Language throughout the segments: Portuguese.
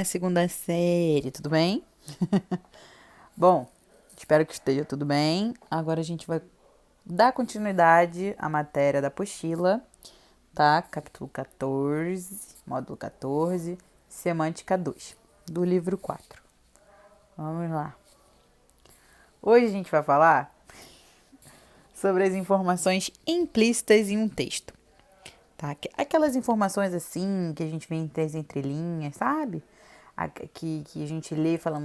Segunda série, tudo bem? Bom, espero que esteja tudo bem. Agora a gente vai dar continuidade à matéria da apostila, tá? Capítulo 14, módulo 14, semântica 2, do livro 4. Vamos lá. Hoje a gente vai falar sobre as informações implícitas em um texto, tá? Aquelas informações assim que a gente vê entre as entrelinhas, sabe? Que a gente lê e fala,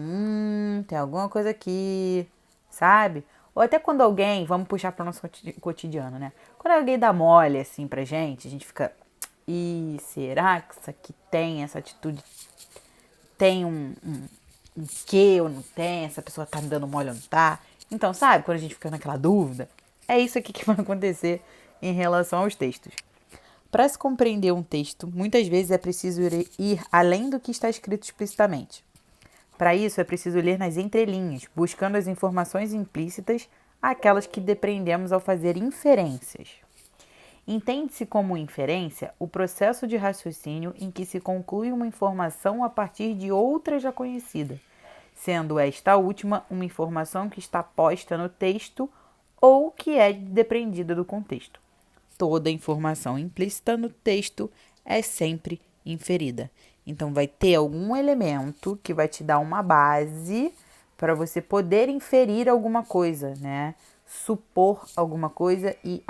tem alguma coisa aqui, sabe? Ou até quando alguém, vamos puxar para o nosso cotidiano, né? Quando alguém dá mole assim pra gente, a gente fica, será que isso aqui tem, essa atitude tem um quê ou não tem? Essa pessoa tá me dando mole ou não tá? Então, sabe, quando a gente fica naquela dúvida, é isso aqui que vai acontecer em relação aos textos. Para se compreender um texto, muitas vezes é preciso ir além do que está escrito explicitamente. Para isso, é preciso ler nas entrelinhas, buscando as informações implícitas, aquelas que depreendemos ao fazer inferências. Entende-se como inferência o processo de raciocínio em que se conclui uma informação a partir de outra já conhecida, sendo esta última uma informação que está posta no texto ou que é depreendida do contexto. Toda informação implícita no texto é sempre inferida. Então, vai ter algum elemento que vai te dar uma base para você poder inferir alguma coisa, né? Supor alguma coisa e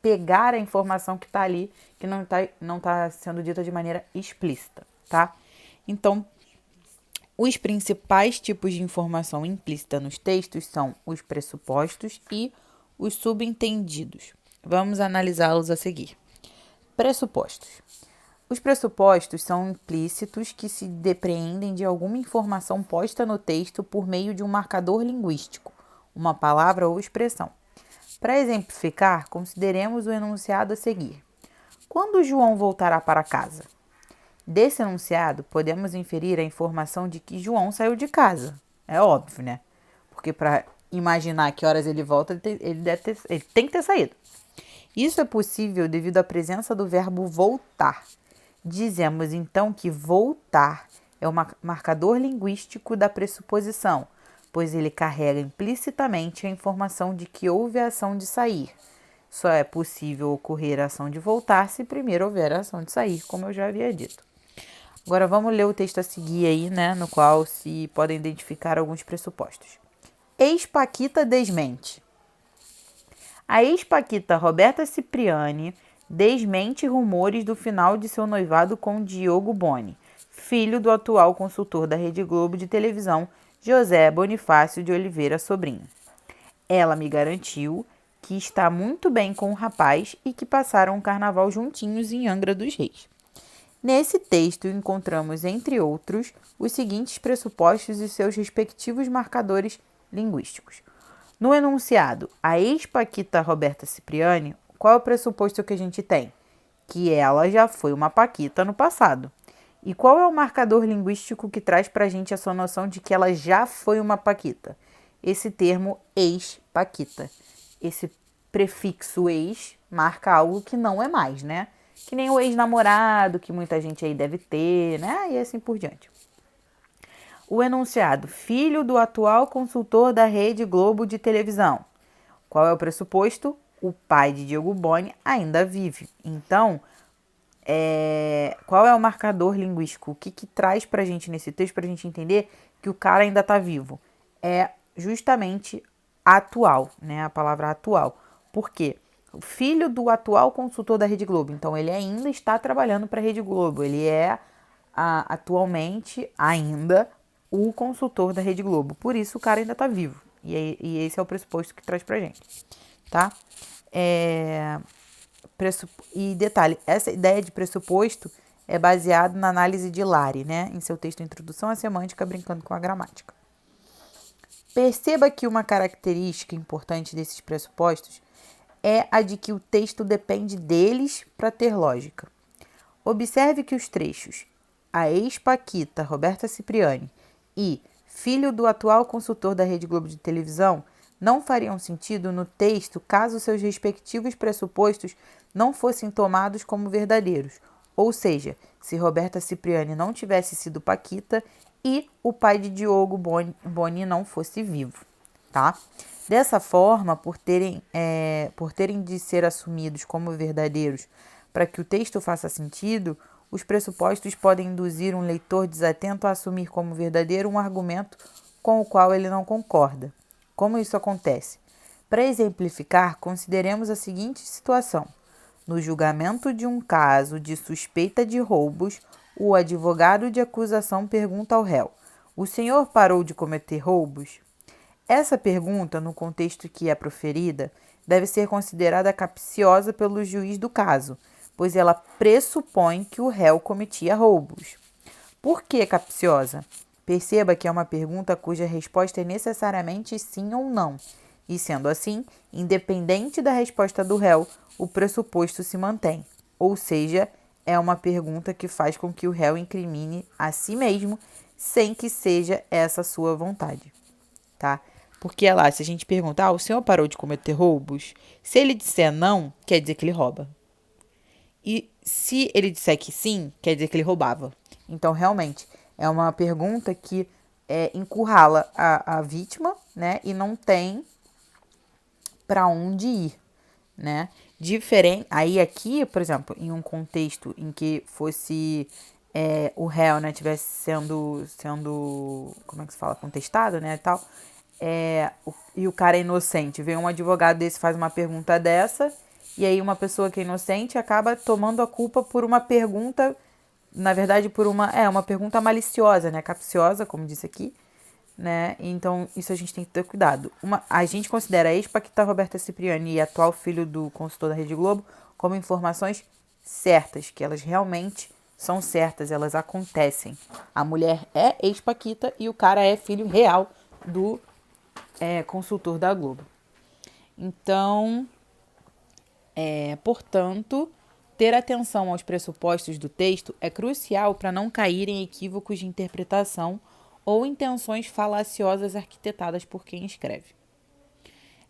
pegar a informação que está ali, que não tá sendo dita de maneira explícita, tá? Então, os principais tipos de informação implícita nos textos são os pressupostos e os subentendidos. Vamos analisá-los a seguir. Pressupostos. Os pressupostos são implícitos que se depreendem de alguma informação posta no texto por meio de um marcador linguístico, uma palavra ou expressão. Para exemplificar, consideremos o enunciado a seguir. Quando João voltará para casa? Desse enunciado, podemos inferir a informação de que João saiu de casa. É óbvio, né? Porque para imaginar que horas ele volta, ele tem que ter saído. Isso é possível devido à presença do verbo voltar. Dizemos então que voltar é um marcador linguístico da pressuposição, pois ele carrega implicitamente a informação de que houve a ação de sair. Só é possível ocorrer a ação de voltar se primeiro houver a ação de sair, como eu já havia dito. Agora vamos ler o texto a seguir aí, né, no qual se podem identificar alguns pressupostos. Ex-Paquita desmente. A ex-Paquita Roberta Cipriani desmente rumores do final de seu noivado com Diogo Boni, filho do atual consultor da Rede Globo de televisão, José Bonifácio de Oliveira Sobrinho. Ela me garantiu que está muito bem com o rapaz e que passaram o carnaval juntinhos em Angra dos Reis. Nesse texto encontramos, entre outros, os seguintes pressupostos e seus respectivos marcadores linguísticos. No enunciado, a ex-Paquita Roberta Cipriani, qual é o pressuposto que a gente tem? Que ela já foi uma Paquita no passado. E qual é o marcador linguístico que traz pra gente essa noção de que ela já foi uma Paquita? Esse termo ex-Paquita. Esse prefixo ex marca algo que não é mais, né? Que nem o ex-namorado, que muita gente aí deve ter, né? E assim por diante. O enunciado, filho do atual consultor da Rede Globo de televisão. Qual é o pressuposto? O pai de Diogo Boni ainda vive. Então, qual é o marcador linguístico? O que traz pra gente nesse texto, pra gente entender que o cara ainda tá vivo? É justamente atual, né? A palavra atual. Por quê? O filho do atual consultor da Rede Globo. Então, ele ainda está trabalhando para a Rede Globo. Ele é, atualmente, ainda o consultor da Rede Globo. Por isso, o cara ainda está vivo. E esse é o pressuposto que traz pra gente, tá? E detalhe, essa ideia de pressuposto é baseada na análise de Lari, né? Em seu texto Introdução à Semântica, brincando com a gramática. Perceba que uma característica importante desses pressupostos é a de que o texto depende deles para ter lógica. Observe que os trechos a ex-Paquita Roberta Cipriani e filho do atual consultor da Rede Globo de televisão não fariam sentido no texto caso seus respectivos pressupostos não fossem tomados como verdadeiros Ou seja, se Roberta Cipriani não tivesse sido Paquita e o pai de Diogo Boni não fosse vivo, tá? Dessa forma, por terem de ser assumidos como verdadeiros para que o texto faça sentido, os pressupostos podem induzir um leitor desatento a assumir como verdadeiro um argumento com o qual ele não concorda. Como isso acontece? Para exemplificar, consideremos a seguinte situação. No julgamento de um caso de suspeita de roubos, o advogado de acusação pergunta ao réu: "O senhor parou de cometer roubos?" Essa pergunta, no contexto que é proferida, deve ser considerada capciosa pelo juiz do caso, pois ela pressupõe que o réu cometia roubos. Por que capciosa? Perceba que é uma pergunta cuja resposta é necessariamente sim ou não. E sendo assim, independente da resposta do réu, o pressuposto se mantém. Ou seja, é uma pergunta que faz com que o réu incrimine a si mesmo, sem que seja essa sua vontade, tá? Porque lá, se a gente perguntar, o senhor parou de cometer roubos? Se ele disser não, quer dizer que ele rouba. E se ele disser que sim, quer dizer que ele roubava. Então, realmente, é uma pergunta que encurrala a vítima, né? E não tem para onde ir, né? Diferente. Aí aqui, por exemplo, em um contexto em que fosse o réu, né, tivesse sendo, como é que se fala, contestado, né, e tal, e o cara é inocente, vem um advogado desse, faz uma pergunta dessa, e aí uma pessoa que é inocente acaba tomando a culpa por uma pergunta, na verdade, por uma pergunta maliciosa, né, capciosa, como disse aqui, né? Então, isso a gente tem que ter cuidado. A gente considera a ex-Paquita Roberta Cipriani e atual filho do consultor da Rede Globo como informações certas, que elas realmente são certas, elas acontecem. A mulher é ex-Paquita e o cara é filho real do consultor da Globo. Então, portanto, ter atenção aos pressupostos do texto é crucial para não cair em equívocos de interpretação ou intenções falaciosas arquitetadas por quem escreve.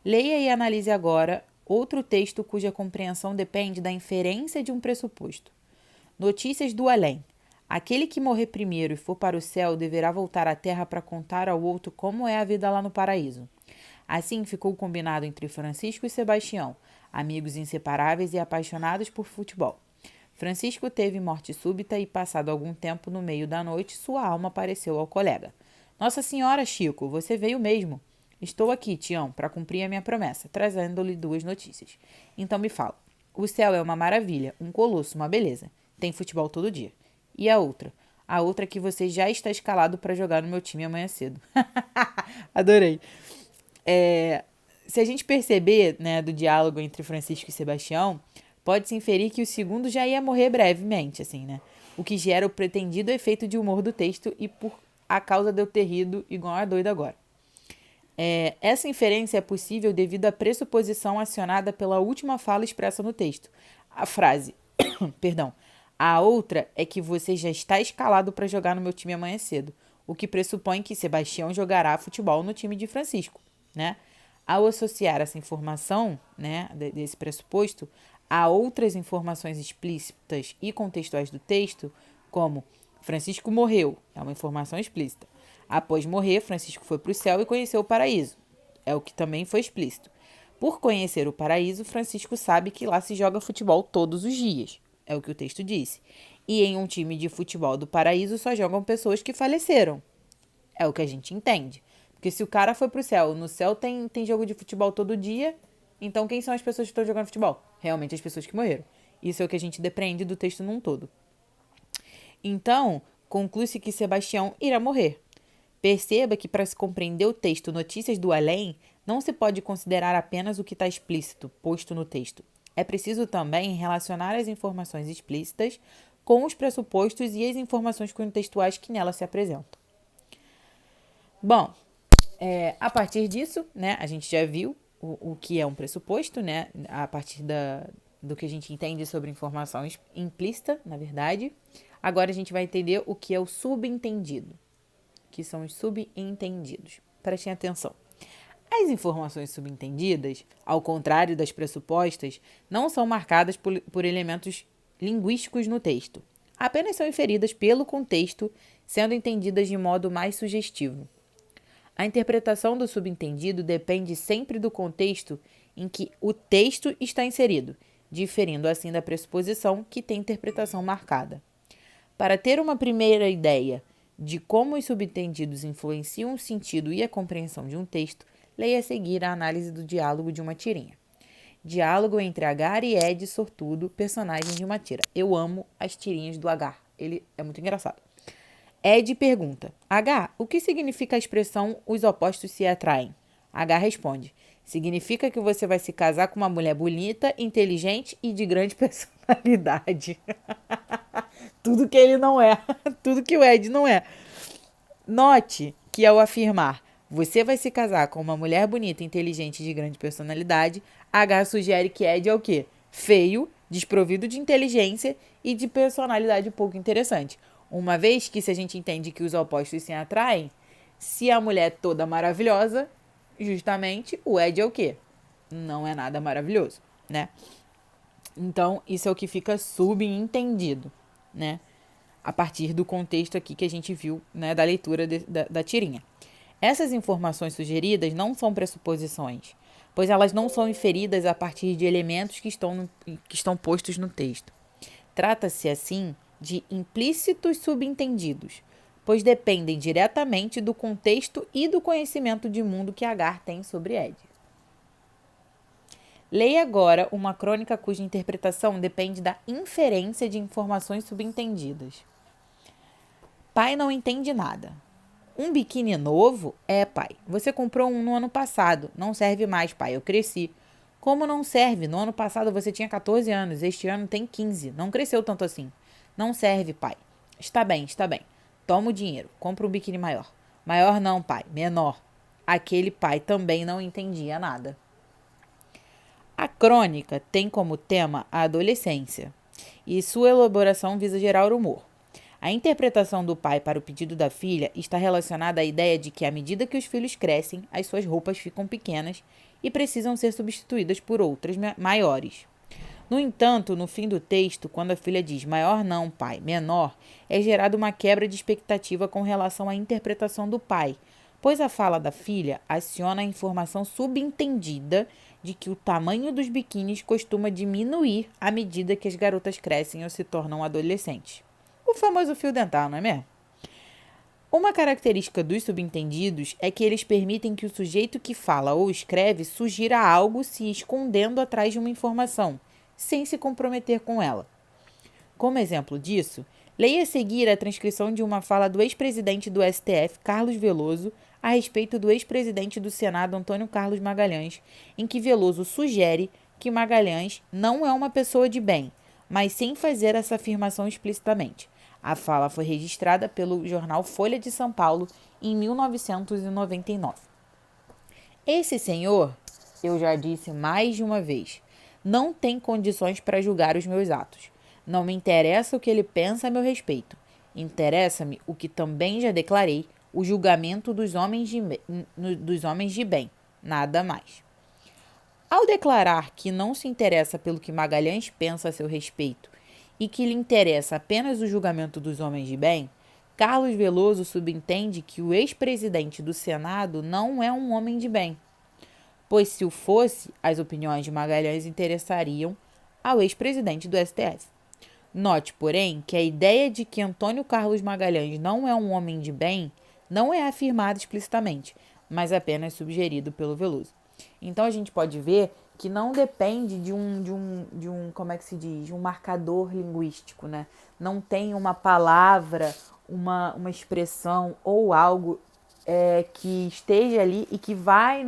Leia e analise agora outro texto cuja compreensão depende da inferência de um pressuposto. Notícias do além. Aquele que morrer primeiro e for para o céu deverá voltar à terra para contar ao outro como é a vida lá no paraíso. Assim ficou combinado entre Francisco e Sebastião, amigos inseparáveis e apaixonados por futebol. Francisco teve morte súbita e, passado algum tempo, no meio da noite, sua alma apareceu ao colega. Nossa Senhora, Chico, você veio mesmo. Estou aqui, Tião, para cumprir a minha promessa, trazendo-lhe duas notícias. Então me fala. O céu é uma maravilha, um colosso, uma beleza. Tem futebol todo dia. E a outra? A outra é que você já está escalado para jogar no meu time amanhã cedo. Adorei. Se a gente perceber, né, do diálogo entre Francisco e Sebastião, pode-se inferir que o segundo já ia morrer brevemente, assim, né? O que gera o pretendido efeito de humor do texto e por a causa de eu ter rido igual a doida agora. Essa inferência é possível devido à pressuposição acionada pela última fala expressa no texto. A frase, perdão, a outra é que você já está escalado para jogar no meu time amanhã cedo, o que pressupõe que Sebastião jogará futebol no time de Francisco, né? Ao associar essa informação, né, desse pressuposto, a outras informações explícitas e contextuais do texto, como Francisco morreu, é uma informação explícita. Após morrer, Francisco foi para o céu e conheceu o paraíso, é o que também foi explícito. Por conhecer o paraíso, Francisco sabe que lá se joga futebol todos os dias, é o que o texto disse. E em um time de futebol do paraíso só jogam pessoas que faleceram, é o que a gente entende. Porque se o cara foi pro céu, no céu tem jogo de futebol todo dia, então quem são as pessoas que estão jogando futebol? Realmente as pessoas que morreram. Isso é o que a gente depreende do texto num todo. Então, conclui-se que Sebastião irá morrer. Perceba que para se compreender o texto Notícias do Além, não se pode considerar apenas o que está explícito, posto no texto. É preciso também relacionar as informações explícitas com os pressupostos e as informações contextuais que nela se apresentam. Bom, a partir disso, né, a gente já viu o que é um pressuposto, né, a partir do que a gente entende sobre informação implícita, na verdade. Agora a gente vai entender o que é o subentendido, que são os subentendidos. Prestem atenção. As informações subentendidas, ao contrário das pressupostas, não são marcadas por elementos linguísticos no texto. Apenas são inferidas pelo contexto, sendo entendidas de modo mais sugestivo. A interpretação do subentendido depende sempre do contexto em que o texto está inserido, diferindo assim da pressuposição que tem interpretação marcada. Para ter uma primeira ideia de como os subentendidos influenciam o sentido e a compreensão de um texto, leia a seguir a análise do diálogo de uma tirinha. Diálogo entre Agar e Ed Sortudo, personagem de uma tira. Eu amo as tirinhas do Agar. Ele é muito engraçado. Ed pergunta: Agar, o que significa a expressão os opostos se atraem? Agar responde: significa que você vai se casar com uma mulher bonita, inteligente e de grande personalidade. Tudo que ele não é. Tudo que o Ed não é. Note que ao afirmar você vai se casar com uma mulher bonita, inteligente e de grande personalidade, Agar sugere que Ed é o quê? Feio, desprovido de inteligência e de personalidade pouco interessante. Uma vez que se a gente entende que os opostos se atraem, se a mulher é toda maravilhosa, justamente o Ed é o quê? Não é nada maravilhoso, né? Então, isso é o que fica subentendido, né? A partir do contexto aqui que a gente viu, né, da leitura da tirinha. Essas informações sugeridas não são pressuposições, pois elas não são inferidas a partir de elementos que estão postos no texto. Trata-se, assim, de implícitos subentendidos, pois dependem diretamente do contexto e do conhecimento de mundo que Agar tem sobre Ed. Leia agora uma crônica cuja interpretação depende da inferência de informações subentendidas. Pai não entende nada. Um biquíni novo? É, pai. Você comprou um no ano passado. Não serve mais, pai. Eu cresci. Como não serve? No ano passado você tinha 14 anos. Este ano tem 15. Não cresceu tanto assim. Não serve, pai. Está bem, está bem. Toma o dinheiro. Compra um biquíni maior. Maior não, pai. Menor. Aquele pai também não entendia nada. A crônica tem como tema a adolescência e sua elaboração visa gerar humor. A interpretação do pai para o pedido da filha está relacionada à ideia de que, à medida que os filhos crescem, as suas roupas ficam pequenas e precisam ser substituídas por outras maiores. No entanto, no fim do texto, quando a filha diz maior não, pai, menor, é gerada uma quebra de expectativa com relação à interpretação do pai, pois a fala da filha aciona a informação subentendida de que o tamanho dos biquínis costuma diminuir à medida que as garotas crescem ou se tornam adolescentes. O famoso fio dental, não é mesmo? Uma característica dos subentendidos é que eles permitem que o sujeito que fala ou escreve sugira algo se escondendo atrás de uma informação, sem se comprometer com ela. Como exemplo disso, leia a seguir a transcrição de uma fala do ex-presidente do STF, Carlos Veloso, a respeito do ex-presidente do Senado, Antônio Carlos Magalhães, em que Veloso sugere que Magalhães não é uma pessoa de bem, mas sem fazer essa afirmação explicitamente. A fala foi registrada pelo jornal Folha de São Paulo em 1999. Esse senhor, eu já disse mais de uma vez, não tem condições para julgar os meus atos. Não me interessa o que ele pensa a meu respeito. Interessa-me o que também já declarei, o julgamento dos homens de bem, nada mais. Ao declarar que não se interessa pelo que Magalhães pensa a seu respeito e que lhe interessa apenas o julgamento dos homens de bem, Carlos Veloso subentende que o ex-presidente do Senado não é um homem de bem, pois se o fosse, as opiniões de Magalhães interessariam ao ex-presidente do STF. Note, porém, que a ideia de que Antônio Carlos Magalhães não é um homem de bem não é afirmada explicitamente, mas apenas sugerido pelo Veloso. Então a gente pode ver que não depende de como é que se diz, de um marcador linguístico, né? Não tem uma palavra, uma expressão ou algo que esteja ali e que vai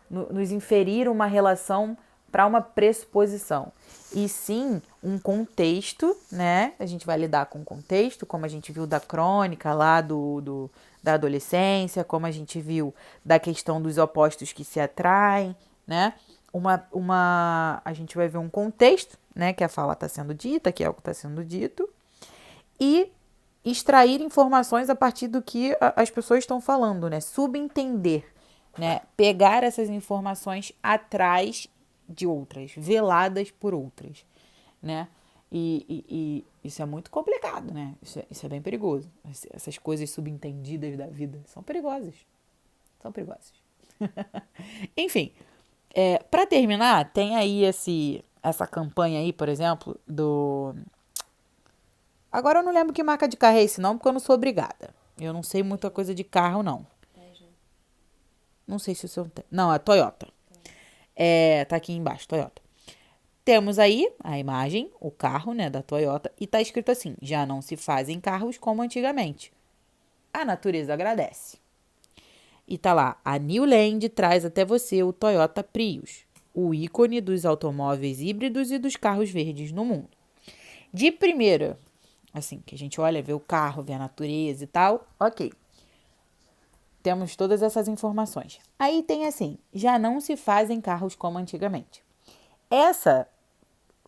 nos inferir uma relação para uma pressuposição. E sim, um contexto, né? A gente vai lidar com o contexto, como a gente viu da crônica lá da adolescência, como a gente viu da questão dos opostos que se atraem, né? A gente vai ver um contexto, né? Que a fala está sendo dita, que é o que está sendo dito, e extrair informações a partir do que as pessoas estão falando, né? Subentender, né? Pegar essas informações atrás de outras, veladas por outras, né? E isso é muito complicado, né? Isso é bem perigoso. Essas coisas subentendidas da vida são perigosas. São perigosas. Enfim, para terminar, tem aí essa campanha aí, por exemplo, do... Agora eu não lembro que marca de carro é esse não, porque eu não sou obrigada. Eu não sei muita coisa de carro, não. Não sei se o seu... Não, é Toyota. Tá aqui embaixo, Toyota. Temos aí a imagem, o carro, né, da Toyota, e tá escrito assim: já não se fazem carros como antigamente. A natureza agradece. E tá lá, a New Land traz até você o Toyota Prius, o ícone dos automóveis híbridos e dos carros verdes no mundo. De primeira, assim, que a gente olha, vê o carro, vê a natureza e tal, ok. Temos todas essas informações. Aí tem assim, já não se fazem carros como antigamente. Essa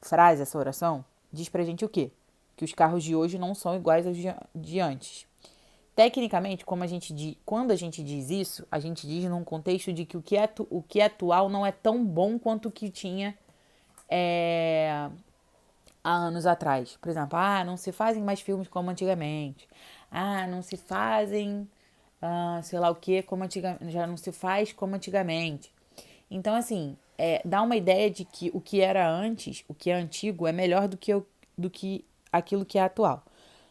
frase, essa oração, diz pra gente o quê? Que os carros de hoje não são iguais aos de antes. Tecnicamente, quando a gente diz isso, a gente diz num contexto de que o que é atual não é tão bom quanto o que tinha há anos atrás. Por exemplo, não se fazem mais filmes como antigamente. Não se fazem, sei lá o que, como antigamente. Já não se faz como antigamente. Então, assim, dá uma ideia de que o que era antes, o que é antigo, é melhor do que aquilo que é atual.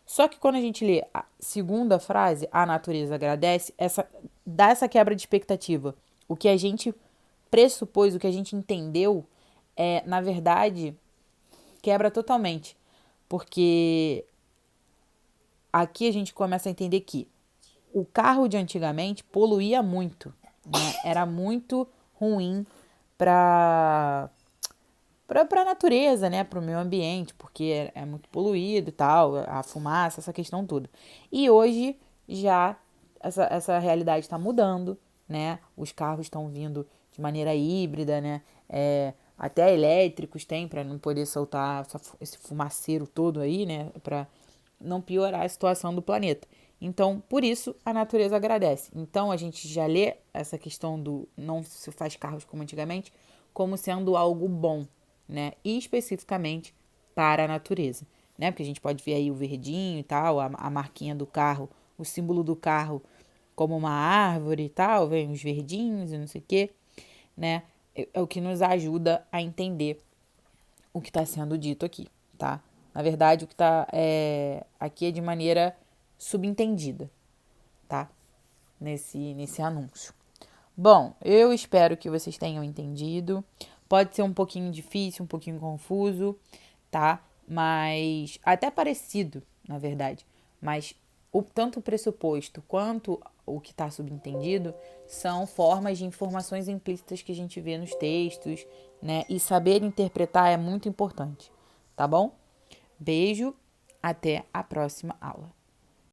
Só que quando a gente lê a segunda frase, a natureza agradece, dá essa quebra de expectativa. O que a gente pressupôs, o que a gente entendeu, na verdade, quebra totalmente. Porque aqui a gente começa a entender que o carro de antigamente poluía muito, né? Era muito ruim para a natureza, né, para o meio ambiente, porque é muito poluído e tal, a fumaça, essa questão toda. E hoje já essa realidade está mudando, né? Os carros estão vindo de maneira híbrida, né? Até elétricos tem para não poder soltar esse fumaceiro todo aí, né? Para não piorar a situação do planeta. Então, por isso, a natureza agradece. Então, a gente já lê essa questão do não se faz carros como antigamente como sendo algo bom, né? E especificamente para a natureza, né? Porque a gente pode ver aí o verdinho e tal, a marquinha do carro, o símbolo do carro como uma árvore e tal, vem os verdinhos e não sei o quê, né? É o que nos ajuda a entender o que está sendo dito aqui, tá? Na verdade, o que está aqui é de maneira subentendida, tá? Nesse anúncio. Bom, eu espero que vocês tenham entendido. Pode ser um pouquinho difícil, um pouquinho confuso, tá? Mas até parecido, na verdade. Mas tanto o pressuposto quanto o que está subentendido são formas de informações implícitas que a gente vê nos textos, né? E saber interpretar é muito importante, tá bom? Beijo, até a próxima aula.